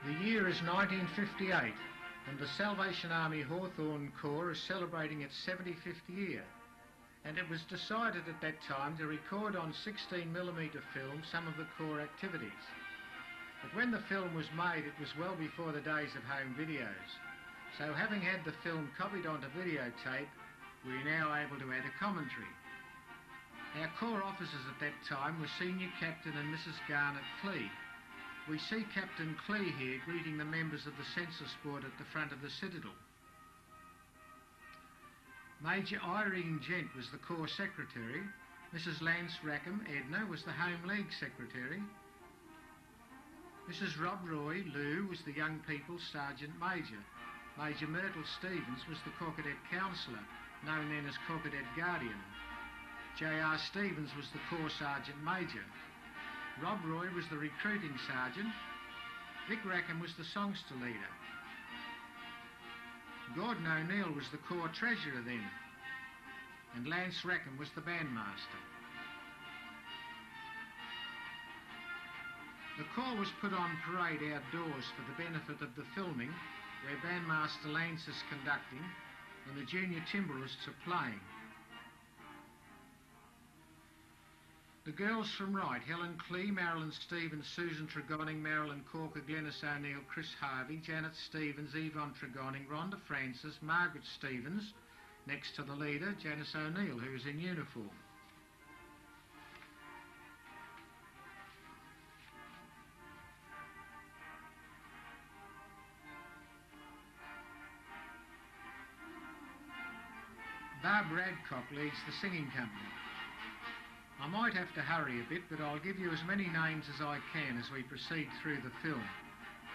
The year is 1958 and the Salvation Army Hawthorn Corps is celebrating its 75th year, and it was decided at that time to record on 16mm film some of the Corps activities. But when the film was made, it was well before the days of home videos, so having had the film copied onto videotape, we are now able to add a commentary. Our Corps officers at that time were Senior Captain and Mrs. Garnet Clee. We see Captain Clee here greeting the members of the census board at the front of the Citadel. Major Irene Gent was the Corps Secretary. Mrs. Lance Rackham, Edna, was the Home League Secretary. Mrs. Rob Roy, Lou, was the Young People's Sergeant Major. Major Myrtle Stevens was the Corps Cadet Counsellor, known then as Corps Cadet Guardian. J.R. Stevens was the Corps Sergeant Major. Rob Roy was the Recruiting Sergeant. Vic Rackham was the Songster Leader. Gordon O'Neill was the Corps Treasurer then, and Lance Rackham was the Bandmaster. The Corps was put on parade outdoors for the benefit of the filming, where Bandmaster Lance is conducting and the junior timbalists are playing. The girls from right, Helen Clee, Marilyn Stevens, Susan Tregonning, Marilyn Corker, Glenys O'Neill, Chris Harvey, Janet Stevens, Yvonne Tregonning, Rhonda Francis, Margaret Stevens, next to the leader, Janice O'Neill, who is in uniform. Barb Radcock leads the singing company. I might have to hurry a bit, but I'll give you as many names as I can as we proceed through the film.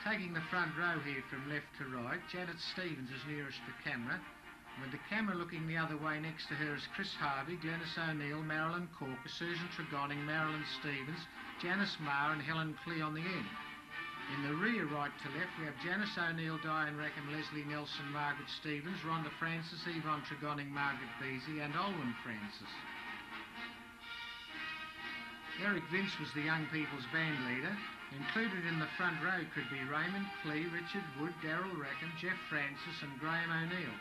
Taking the front row here from left to right, Janet Stevens is nearest the camera, and with the camera looking the other way next to her is Chris Harvey, Glenys O'Neill, Marilyn Corker, Susan Tregonning, Marilyn Stevens, Janice Marr and Helen Clee on the end. In the rear, right to left, we have Janice O'Neill, Diane Rackham, Leslie Nelson, Margaret Stevens, Rhonda Francis, Yvonne Tregonning, Margaret Beasy and Olwen Francis. Eric Vince was the Young People's Band leader. Included in the front row could be Raymond Clee, Richard Wood, Darryl Rackham, Jeff Francis and Graham O'Neill.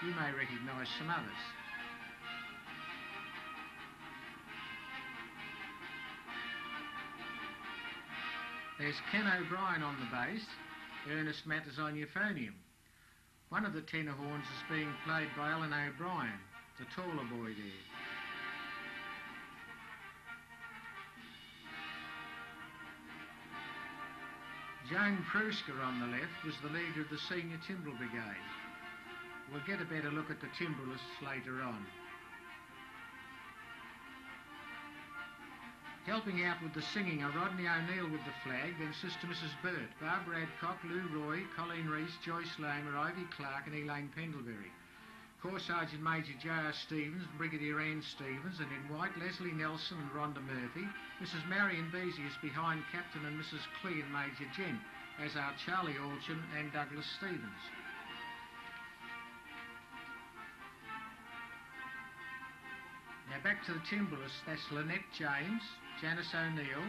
You may recognise some others. There's Ken O'Brien on the bass, Ernest Matters on euphonium. One of the tenor horns is being played by Alan O'Brien, the taller boy there. Joan Prusker on the left was the leader of the Senior Timbrel Brigade. We'll get a better look at the timbrelists later on. Helping out with the singing are Rodney O'Neill with the flag, then Sister Mrs. Burt, Barbara Adcock, Lou Roy, Colleen Reese, Joyce Lamer, Ivy Clark and Elaine Pendlebury. Corps Sergeant Major J.R. Stevens, Brigadier Ann Stevens, and in white, Leslie Nelson and Rhonda Murphy. Mrs. Marion Beasy is behind Captain and Mrs. Clee and Major Gent, as are Charlie Alchin and Douglas Stevens. Now back to the timbrelists, that's Lynette James, Janice O'Neill,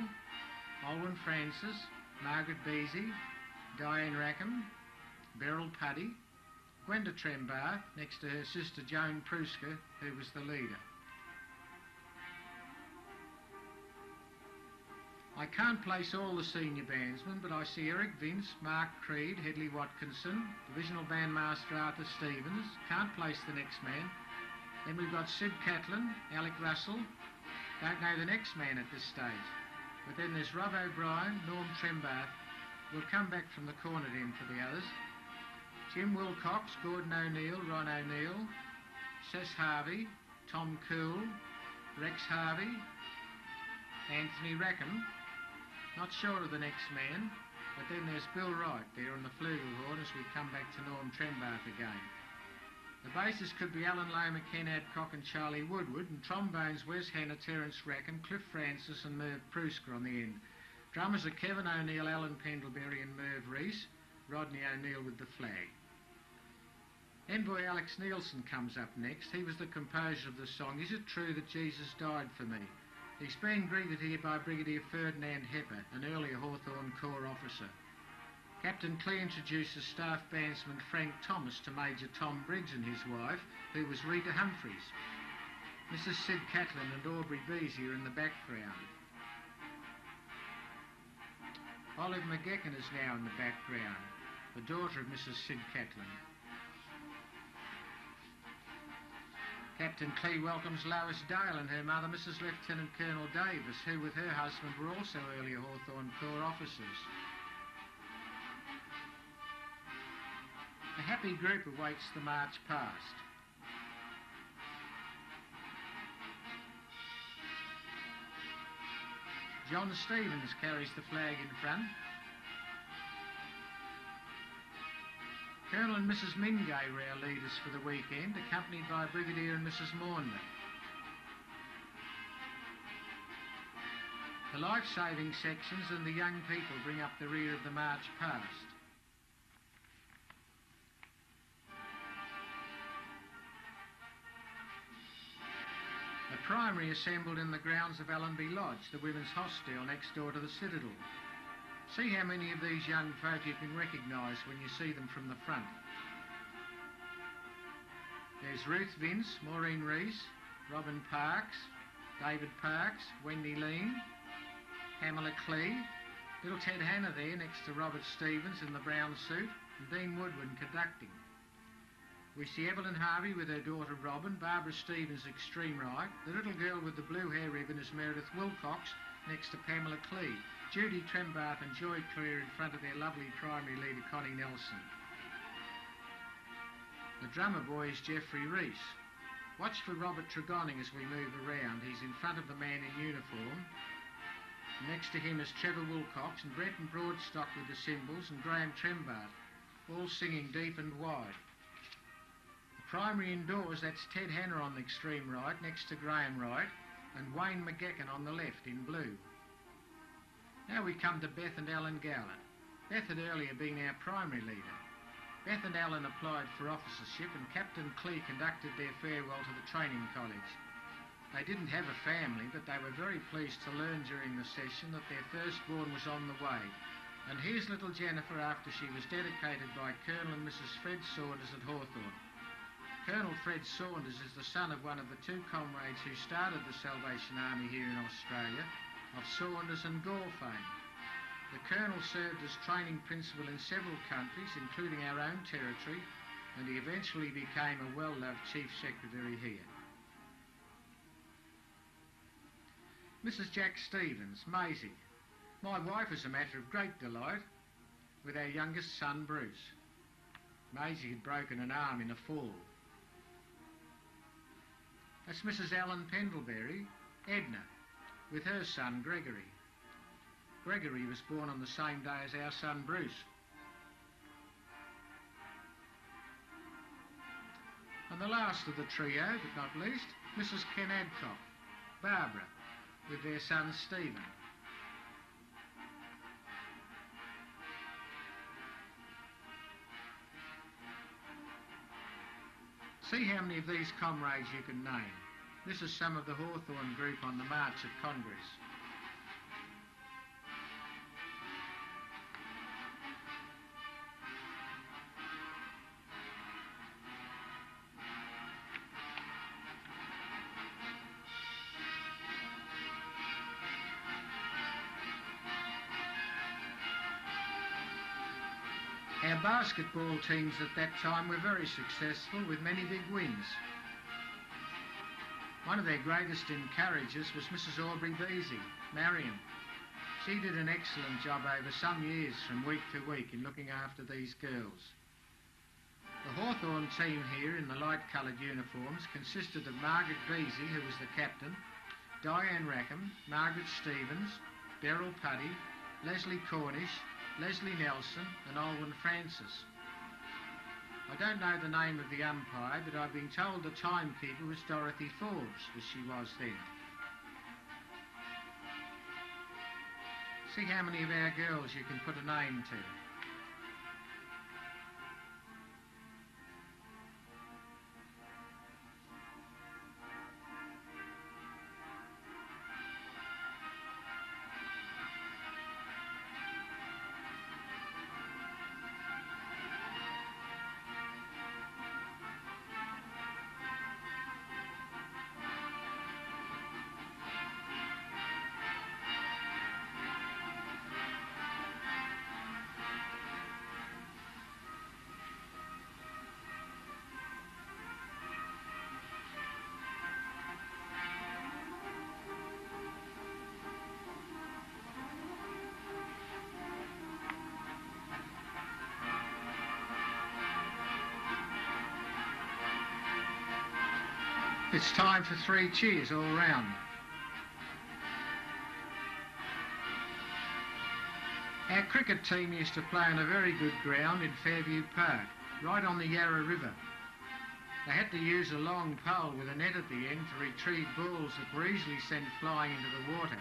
Olwen Francis, Margaret Beasy, Diane Rackham, Beryl Puddy, Gwenda Trembar, next to her sister Joan Prusker, who was the leader. I can't place all the senior bandsmen, but I see Eric Vince, Mark Creed, Hedley Watkinson, Divisional Bandmaster Arthur Stevens. Can't place the next man. Then we've got Sid Catlin, Alec Russell. Don't know the next man at this stage. But then there's Rob O'Brien, Norm Trembath. We'll come back from the corner then for the others. Jim Wilcox, Gordon O'Neill, Ron O'Neill, Sess Harvey, Tom Cool, Rex Harvey, Anthony Rackham. Not sure of the next man, but then there's Bill Wright there on the flugelhorn as we come back to Norm Trembath again. The bassists could be Alan Lomer, Ken Adcock and Charlie Woodward, and trombones Wes Hanna, Terence Rackham, Cliff Francis and Merv Prusker on the end. Drummers are Kevin O'Neill, Alan Pendlebury and Merv Reese, Rodney O'Neill with the flag. Envoy Alex Nielsen comes up next. He was the composer of the song, Is It True That Jesus Died For Me? He's being greeted here by Brigadier Ferdinand Hepper, an earlier Hawthorn Corps officer. Captain Clee introduces Staff Bandsman Frank Thomas to Major Tom Briggs and his wife, who was Rita Humphreys. Mrs. Sid Catlin and Aubrey Beasy are in the background. Olive McGecken is now in the background, the daughter of Mrs. Sid Catlin. Captain Clee welcomes Lois Dale and her mother, Mrs. Lieutenant Colonel Davis, who with her husband were also earlier Hawthorn Corps officers. A happy group awaits the march past. John Stevens carries the flag in front. Colonel and Mrs. Mingay were our leaders for the weekend, accompanied by Brigadier and Mrs. Maunder. The life-saving sections and the young people bring up the rear of the march past. The primary assembled in the grounds of Allenby Lodge, the women's hostel next door to the Citadel. See how many of these young folk you can recognise when you see them from the front. There's Ruth Vince, Maureen Rees, Robin Parks, David Parks, Wendy Lean, Pamela Clee, little Ted Hanna there next to Robert Stevens in the brown suit, and Dean Woodward conducting. We see Evelyn Harvey with her daughter Robin, Barbara Stevens extreme right, the little girl with the blue hair ribbon is Meredith Wilcox next to Pamela Clee, Judy Trembath and Joy Clear in front of their lovely primary leader Connie Nelson. The drummer boy is Geoffrey Rees. Watch for Robert Tregonning as we move around. He's in front of the man in uniform. Next to him is Trevor Wilcox and Brenton Broadstock with the cymbals and Graham Trembath, all singing deep and wide. Primary indoors, that's Ted Hanna on the extreme right, next to Graham Wright, and Wayne McGecken on the left in blue. Now we come to Beth and Alan Gowland. Beth had earlier been our primary leader. Beth and Alan applied for officership and Captain Clee conducted their farewell to the training college. They didn't have a family, but they were very pleased to learn during the session that their firstborn was on the way. And here's little Jennifer after she was dedicated by Colonel and Mrs. Fred Saunders at Hawthorn. Colonel Fred Saunders is the son of one of the two comrades who started the Salvation Army here in Australia, of Saunders and Gore fame. The Colonel served as training principal in several countries, including our own territory, and he eventually became a well-loved Chief Secretary here. Mrs. Jack Stevens, Maisie. My wife is a matter of great delight, with our youngest son, Bruce. Maisie had broken an arm in a fall. That's Mrs. Ellen Pendlebury, Edna, with her son Gregory. Gregory was born on the same day as our son Bruce. And the last of the trio, but not least, Mrs. Ken Adcock, Barbara, with their son Stephen. See how many of these comrades you can name. This is some of the Hawthorn group on the march at Congress. Our basketball teams at that time were very successful with many big wins. One of their greatest encouragers was Mrs. Aubrey Beasy, Marion. She did an excellent job over some years from week to week in looking after these girls. The Hawthorn team here in the light-coloured uniforms consisted of Margaret Beasy, who was the captain, Diane Rackham, Margaret Stevens, Beryl Puddy, Leslie Cornish, Leslie Nelson and Alwyn Francis. I don't know the name of the umpire, but I've been told the timekeeper was Dorothy Forbes, as she was then. See how many of our girls you can put a name to. It's time for 3 cheers all round. Our cricket team used to play on a very good ground in Fairview Park, right on the Yarra River. They had to use a long pole with a net at the end to retrieve balls that were easily sent flying into the water.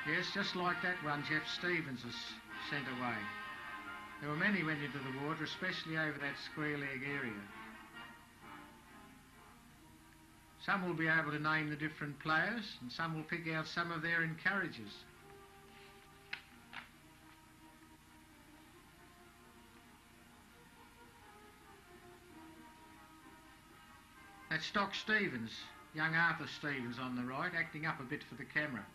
Yes, just like that one Jeff Stevens has sent away. There were many went into the water, especially over that square leg area. Some will be able to name the different players, and some will pick out some of their encouragers. That's Doc Stevens, young Arthur Stevens on the right, acting up a bit for the camera.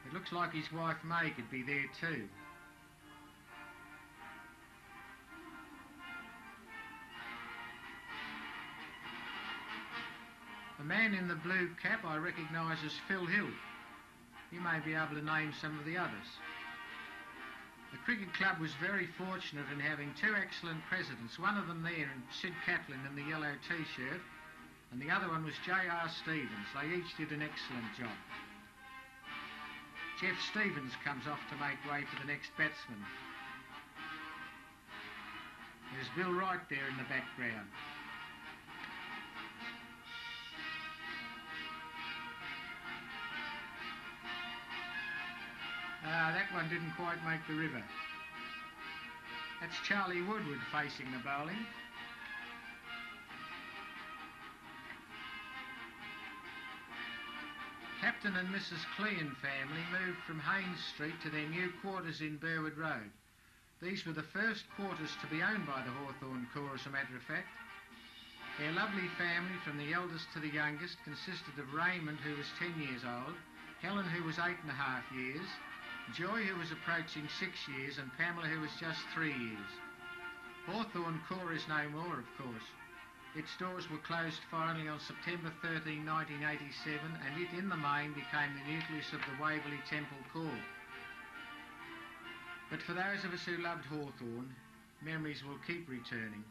It looks like his wife May could be there too. The man in the blue cap I recognise as Phil Hill. You may be able to name some of the others. The cricket club was very fortunate in having 2 excellent presidents, one of them there, Sid Catlin in the yellow t-shirt, and the other one was J.R. Stevens. They each did an excellent job. Jeff Stevens comes off to make way for the next batsman. There's Bill Wright there in the background. That one didn't quite make the river. That's Charlie Woodward facing the bowling. Captain and Mrs. Clean family moved from Haynes Street to their new quarters in Burwood Road. These were the first quarters to be owned by the Hawthorn Corps, as a matter of fact. Their lovely family, from the eldest to the youngest, consisted of Raymond, who was 10 years old, Helen, who was 8.5 years, Joy, who was approaching 6 years, and Pamela, who was just 3 years. Hawthorn Corps is no more, of course. Its doors were closed finally on September 13, 1987, and it in the main became the nucleus of the Waverley Temple Corps. But for those of us who loved Hawthorn, memories will keep returning.